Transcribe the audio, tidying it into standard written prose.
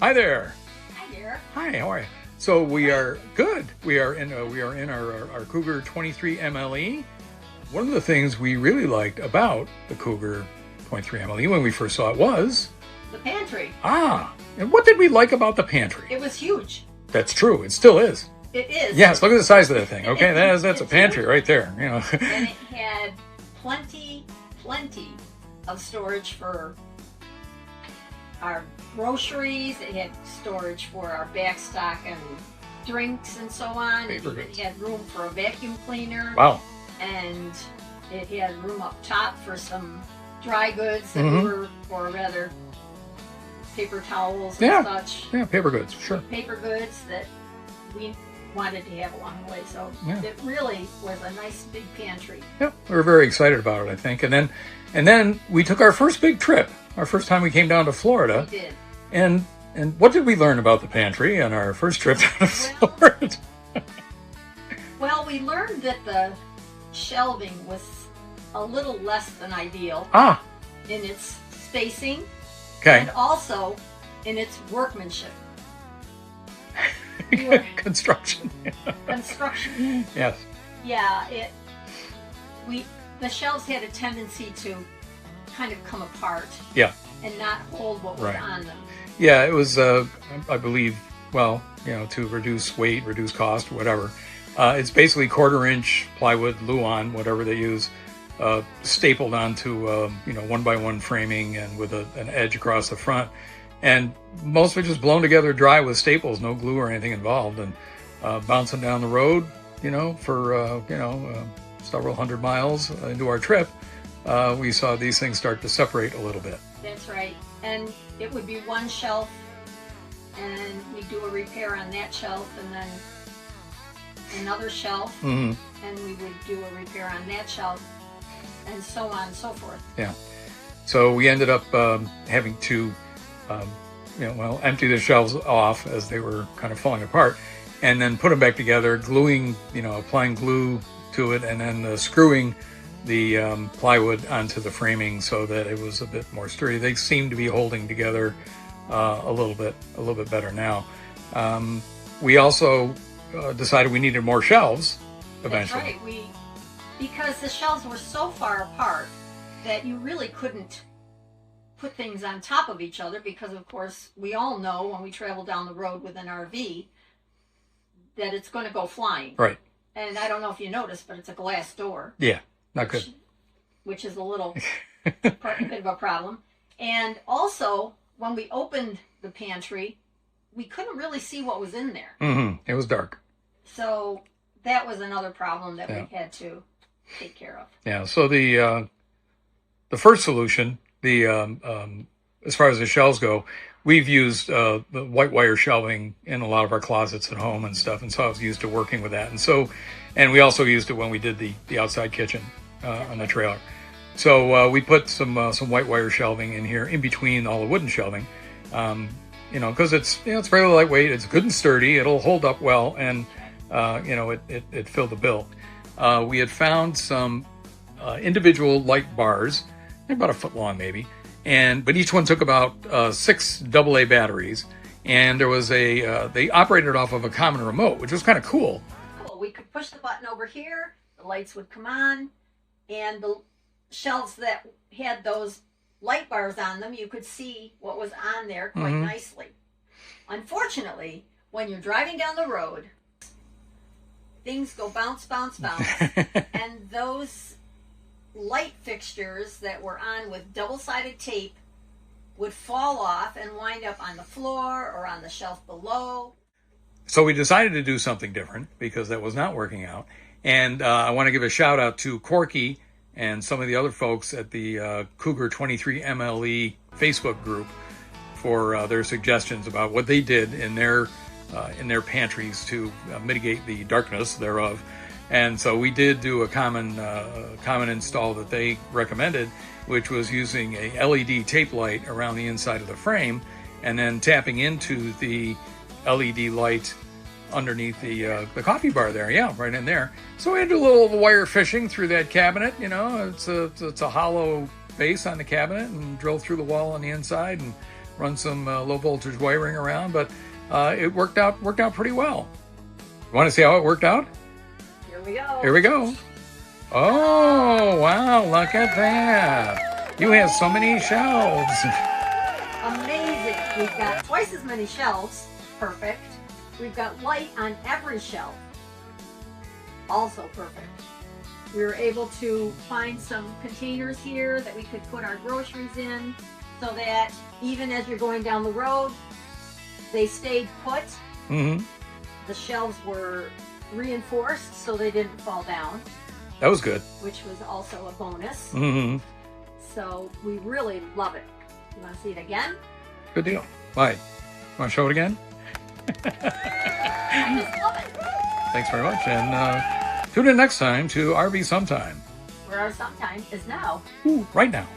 Hi there. Hi there. Hi, how are you? So we are good. We are in our Cougar 23 MLE. One of the things we really liked about the Cougar 23 MLE when we first saw it was the pantry. And what did we like about the pantry? It was huge. That's true. It still is. It is. Yes, look at the size of that thing. Okay, that's a pantry huge. Right there. You know. And it had plenty of storage for our groceries. It had storage for our backstock and drinks and so on. It had room for a vacuum cleaner. Wow. And it had room up top for some dry goods that were, or rather, paper towels and such. Yeah, paper goods, sure. Paper goods that we wanted to have along the way. So it really was a nice big pantry. Yeah, we were very excited about it, I think. And then we took our first big trip. Our first time we came down to Florida. We did. And what did we learn about the pantry on our first trip down to Florida? Well, we learned that the shelving was a little less than ideal in its spacing and also in its workmanship. Construction. Construction. Yes. Yeah, the shelves had a tendency to kind of come apart. Yeah. And not hold what was on them. Yeah, it was, I believe, well, to reduce weight, reduce cost, whatever. It's basically 1/4-inch plywood, Luan, whatever they use, stapled onto, 1x1 framing and with an edge across the front. And most of it just blown together dry with staples, no glue or anything involved. And bouncing down the road, for, several hundred miles into our trip, we saw these things start to separate a little bit. That's right. And it would be one shelf, and we'd do a repair on that shelf, and then another shelf, and we would do a repair on that shelf, and so on and so forth. Yeah. So we ended up having to, empty the shelves off as they were kind of falling apart, and then put them back together, gluing, applying glue to it, and then screwing the plywood onto the framing so that it was a bit more sturdy. They seem to be holding together a little bit better now. We also decided we needed more shelves eventually. That's right. Because the shelves were so far apart that you really couldn't put things on top of each other because, of course, we all know when we travel down the road with an RV that it's going to go flying. Right. And I don't know if you noticed, but it's a glass door. Yeah. Not good. Which is a little bit of a problem. And also, when we opened the pantry, we couldn't really see what was in there. It was dark. So that was another problem that we had to take care of. Yeah. So the first solution, as far as the shelves go, we've used the white wire shelving in a lot of our closets at home and stuff, and so I was used to working with that. And we also used it when we did the outside kitchen on the trailer. So we put some white wire shelving in here in between all the wooden shelving, because it's fairly lightweight, it's good and sturdy, it'll hold up well, and it filled the bill. We had found some individual light bars, they're about 1 foot long maybe, but each one took about 6 AA batteries, and there was they operated off of a common remote, which was kind of cool. We could push the button over here, the lights would come on, and the shelves that had those light bars on them, you could see what was on there quite nicely. Unfortunately, when you're driving down the road, things go bounce, bounce, bounce, and those light fixtures that were on with double-sided tape would fall off and wind up on the floor or on the shelf below. So we decided to do something different because that was not working out. And I want to give a shout out to Corky and some of the other folks at the Cougar 23 MLE Facebook group for their suggestions about what they did in their pantries to mitigate the darkness thereof. And so we did do a common install that they recommended, which was using a LED tape light around the inside of the frame and then tapping into the LED light underneath the coffee bar there, right in there. So we had to do a little wire fishing through that cabinet. It's a hollow base on the cabinet, and drill through the wall on the inside and run some low voltage wiring around, but it worked out pretty well. You want to see how it worked out? Here we go. Here we go. Oh, wow, look at that. You have so many shelves. Amazing. We've got twice as many shelves. Perfect. We've got light on every shelf. Also perfect. We were able to find some containers here that we could put our groceries in so that even as you're going down the road, they stayed put. Mm-hmm. The shelves were reinforced so they didn't fall down. That was good. Which was also a bonus. Mm-hmm. So we really love it. You want to see it again? Good deal. Why? You want to show it again? I just love it. Thanks very much. And tune in next time to RV Sometime. Where our sometime is now. Ooh, right now.